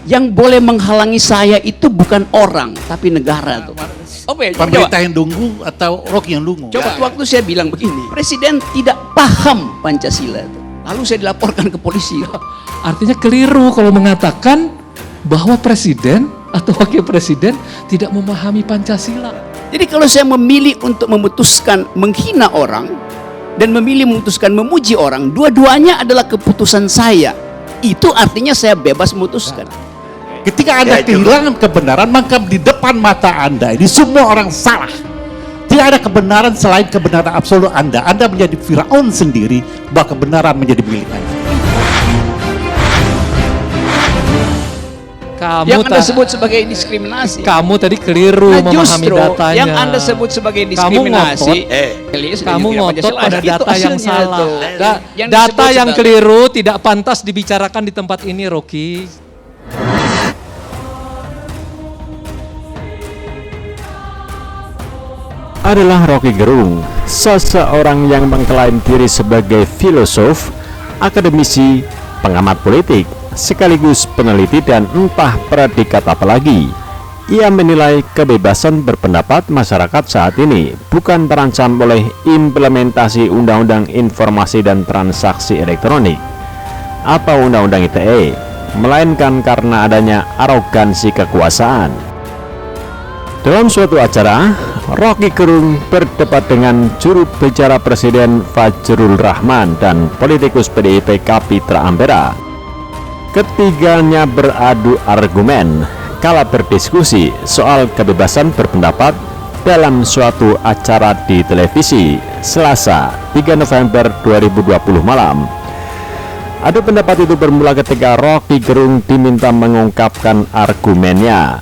Yang boleh menghalangi saya itu bukan orang, tapi negara tuh. Oke, Pemerintah yang dungu atau Rocky yang dungu? Coba waktu saya bilang begini, Presiden tidak paham Pancasila itu. Lalu saya dilaporkan ke polisi. Artinya keliru kalau mengatakan bahwa presiden atau wakil presiden tidak memahami Pancasila. Jadi kalau saya memilih untuk memutuskan menghina orang dan memilih memutuskan memuji orang, dua-duanya adalah keputusan saya. Itu artinya saya bebas memutuskan. Ketika Anda kehilangan kebenaran, maka di depan mata Anda ini semua orang salah. Tidak ada kebenaran selain kebenaran absolut Anda. Anda menjadi Firaun sendiri, bahwa kebenaran menjadi milik Anda. Yang Anda sebut sebagai diskriminasi. Kamu tadi keliru memahami datanya. Yang Anda sebut sebagai diskriminasi, kamu ngotot pada data yang salah. Yang Data yang keliru tidak pantas dibicarakan di tempat ini, Rocky. Adalah Rocky Gerung, seseorang yang mengklaim diri sebagai filosof, akademisi, pengamat politik, sekaligus peneliti dan entah predikat apa lagi. Ia menilai kebebasan berpendapat masyarakat saat ini bukan terancam oleh implementasi Undang-Undang Informasi dan Transaksi Elektronik atau Undang-Undang ITE, melainkan karena adanya arogansi kekuasaan. Dalam suatu acara, Rocky Gerung berdebat dengan juru bicara Presiden Fajrul Rahman dan politikus PDIP Kapitra Ampera. Ketiganya beradu argumen kala berdiskusi soal kebebasan berpendapat dalam suatu acara di televisi Selasa 3 November 2020 malam. Adu pendapat itu bermula ketika Rocky Gerung diminta mengungkapkan argumennya.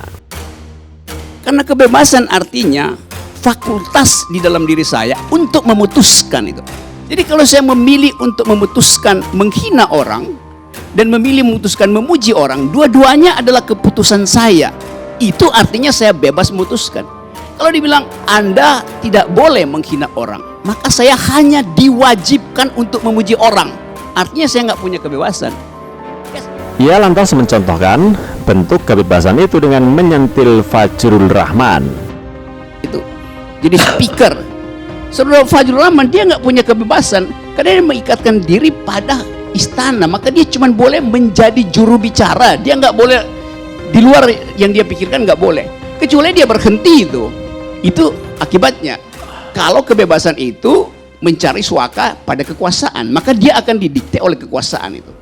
Karena kebebasan artinya fakultas di dalam diri saya untuk memutuskan itu. Jadi kalau saya memilih untuk memutuskan menghina orang dan memilih memutuskan memuji orang, dua-duanya adalah keputusan saya. Itu artinya saya bebas memutuskan. Kalau dibilang Anda tidak boleh menghina orang, maka saya hanya diwajibkan untuk memuji orang. Artinya saya nggak punya kebebasan. Ia lantas mencontohkan bentuk kebebasan itu dengan menyentil Fajrul Rahman. Itu jadi speaker. Saudara Fajrul Rahman dia nggak punya kebebasan karena dia mengikatkan diri pada istana, maka dia cuma boleh menjadi juru bicara. Dia nggak boleh di luar yang dia pikirkan, nggak boleh. Kecuali dia berhenti itu akibatnya. Kalau kebebasan itu mencari suaka pada kekuasaan, maka dia akan didikte oleh kekuasaan itu.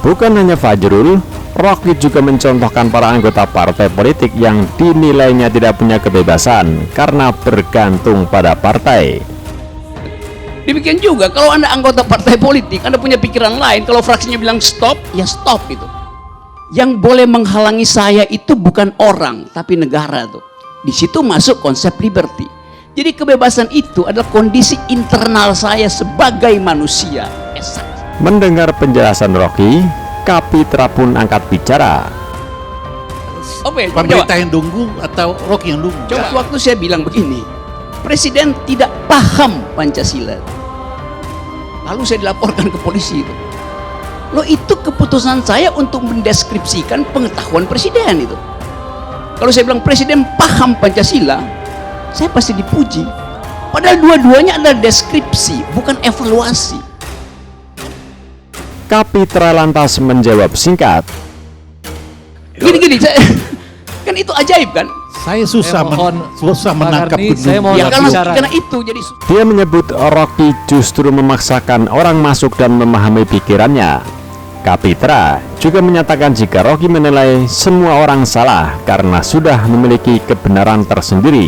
Bukan hanya Fajrul, Rocky juga mencontohkan para anggota partai politik yang dinilainya tidak punya kebebasan karena bergantung pada partai. Demikian juga kalau Anda anggota partai politik, Anda punya pikiran lain, kalau fraksinya bilang stop, ya stop itu. Yang boleh menghalangi saya itu bukan orang, tapi negara tuh. Di situ masuk konsep liberty. Jadi kebebasan itu adalah kondisi internal saya sebagai manusia. Mendengar penjelasan Rocky, Kapitra pun angkat bicara. Pemerintah yang dungu atau Rocky yang dungu? Coba waktu saya bilang begini, Presiden tidak paham Pancasila. Lalu saya dilaporkan ke polisi itu. Loh, itu keputusan saya untuk mendeskripsikan pengetahuan Presiden itu. Kalau saya bilang Presiden paham Pancasila, saya pasti dipuji. Padahal dua-duanya adalah deskripsi, bukan evaluasi. Kapitra lantas menjawab singkat. Gini, kan itu ajaib kan? Saya susah menangkap Ya karena itu jadi. Dia menyebut Rocky justru memaksakan orang masuk dan memahami pikirannya. Kapitra juga menyatakan jika Rocky menilai semua orang salah karena sudah memiliki kebenaran tersendiri.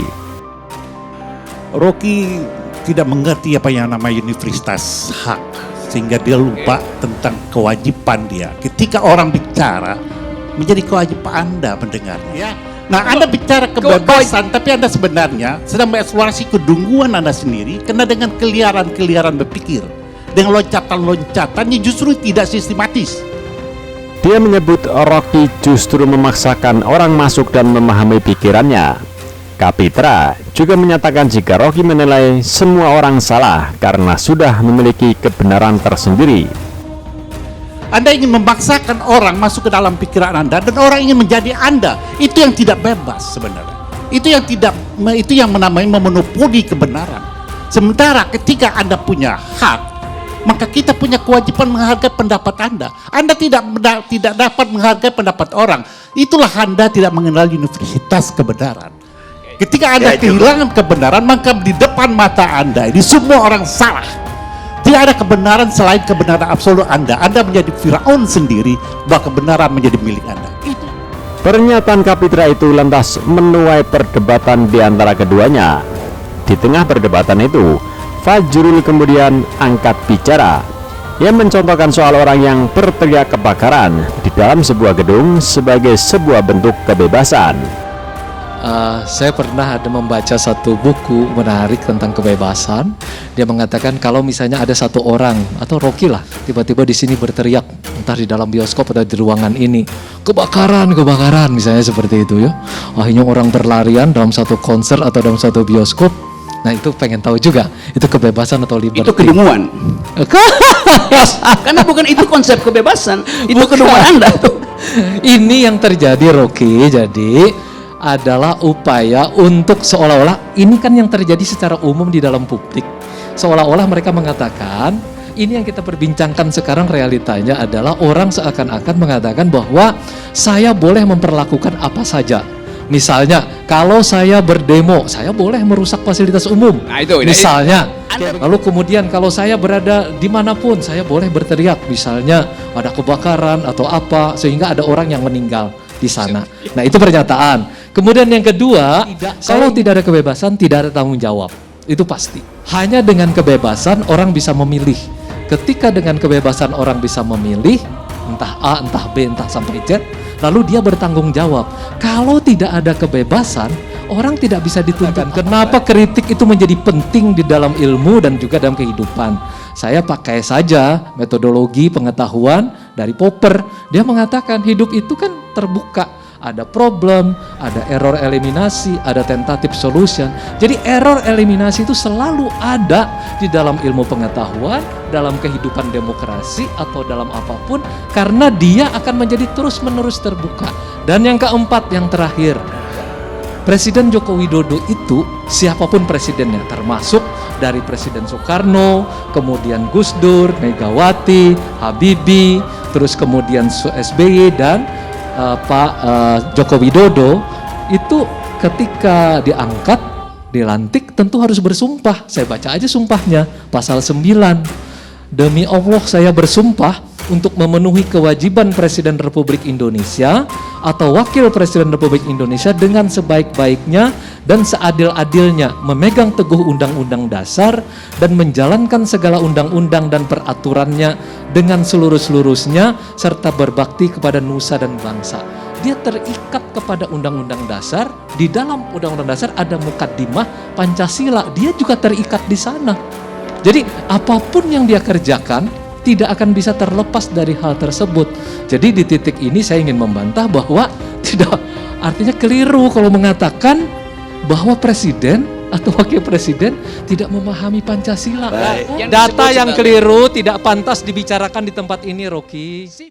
Rocky tidak mengerti apa yang namanya universitas hak, sehingga dia lupa tentang kewajiban dia. Ketika orang bicara, menjadi kewajiban Anda mendengarnya. Ya. Nah, Anda bicara kebebasan, tapi Anda sebenarnya sedang mengeksplorasi kedunguan Anda sendiri, karena dengan keliaran-keliaran berpikir, dengan loncatan-loncatan yang justru tidak sistematis. Dia menyebut Rocky justru memaksakan orang masuk dan memahami pikirannya. Kapitra juga menyatakan jika Rocky menilai semua orang salah karena sudah memiliki kebenaran tersendiri. Anda ingin memaksakan orang masuk ke dalam pikiran Anda dan orang ingin menjadi Anda. Itu yang tidak bebas sebenarnya. Itu yang menamai memonopoli kebenaran. Sementara ketika Anda punya hak, maka kita punya kewajiban menghargai pendapat Anda. Anda tidak dapat menghargai pendapat orang. Itulah Anda tidak mengenal universitas kebenaran. Ketika Anda kehilangan kebenaran, maka di depan mata Anda ini semua orang salah. Tidak ada kebenaran selain kebenaran absolut Anda. Anda menjadi Firaun sendiri, bahwa kebenaran menjadi milik Anda. Itu. Pernyataan Kapitra itu lantas menuai perdebatan di antara keduanya. Di tengah perdebatan itu, Fajrul kemudian angkat bicara. Ia mencontohkan soal orang yang berteriak kebakaran di dalam sebuah gedung sebagai sebuah bentuk kebebasan. Saya pernah ada membaca satu buku menarik tentang kebebasan. Dia mengatakan kalau misalnya ada satu orang atau Rocky lah tiba-tiba di sini berteriak, entah di dalam bioskop atau di ruangan ini, kebakaran misalnya seperti itu ya. Akhirnya orang berlarian dalam satu konser atau dalam satu bioskop. Nah itu pengen tahu juga, itu kebebasan atau liberty? Itu kedunguan. Karena bukan itu konsep kebebasan, itu kedunguan Anda tuh. Ini yang terjadi, Rocky. Jadi adalah upaya untuk seolah-olah ini kan yang terjadi secara umum di dalam publik. Seolah-olah mereka mengatakan ini yang kita perbincangkan sekarang realitanya adalah orang seakan-akan mengatakan bahwa saya boleh memperlakukan apa saja. Misalnya kalau saya berdemo, saya boleh merusak fasilitas umum. Nah, itu, misalnya. Lalu kemudian kalau saya berada dimanapun, saya boleh berteriak. Misalnya ada kebakaran atau apa, sehingga ada orang yang meninggal di sana. Nah itu pernyataan. Kemudian yang kedua, kalau tidak ada kebebasan, tidak ada tanggung jawab. Itu pasti. Hanya dengan kebebasan orang bisa memilih. Ketika dengan kebebasan orang bisa memilih, entah A, entah B, entah sampai Z, lalu dia bertanggung jawab. Kalau tidak ada kebebasan, orang tidak bisa dituntut. Kenapa kritik itu menjadi penting di dalam ilmu dan juga dalam kehidupan? Saya pakai saja metodologi pengetahuan dari Popper. Dia mengatakan hidup itu kan terbuka. Ada problem, ada error eliminasi, ada tentative solution. Jadi error eliminasi itu selalu ada di dalam ilmu pengetahuan, dalam kehidupan demokrasi atau dalam apapun, karena dia akan menjadi terus-menerus terbuka. Dan yang keempat, yang terakhir, Presiden Joko Widodo itu siapapun presidennya, termasuk dari Presiden Soekarno, kemudian Gus Dur, Megawati, Habibie, terus kemudian SBY dan Pak Joko Widodo itu ketika diangkat, dilantik tentu harus bersumpah. Saya baca aja sumpahnya, pasal 9. Demi Allah saya bersumpah untuk memenuhi kewajiban Presiden Republik Indonesia atau Wakil Presiden Republik Indonesia dengan sebaik-baiknya dan seadil-adilnya, memegang teguh Undang-Undang Dasar dan menjalankan segala undang-undang dan peraturannya dengan seluruh-seluruhnya serta berbakti kepada nusa dan bangsa. Dia terikat kepada Undang-Undang Dasar. Di dalam Undang-Undang Dasar ada mukaddimah Pancasila, dia juga terikat di sana. Jadi apapun yang dia kerjakan tidak akan bisa terlepas dari hal tersebut. Jadi di titik ini saya ingin membantah bahwa tidak, artinya keliru kalau mengatakan bahwa presiden atau wakil presiden tidak memahami Pancasila. Baik. Data yang keliru tidak pantas dibicarakan di tempat ini, Rocky.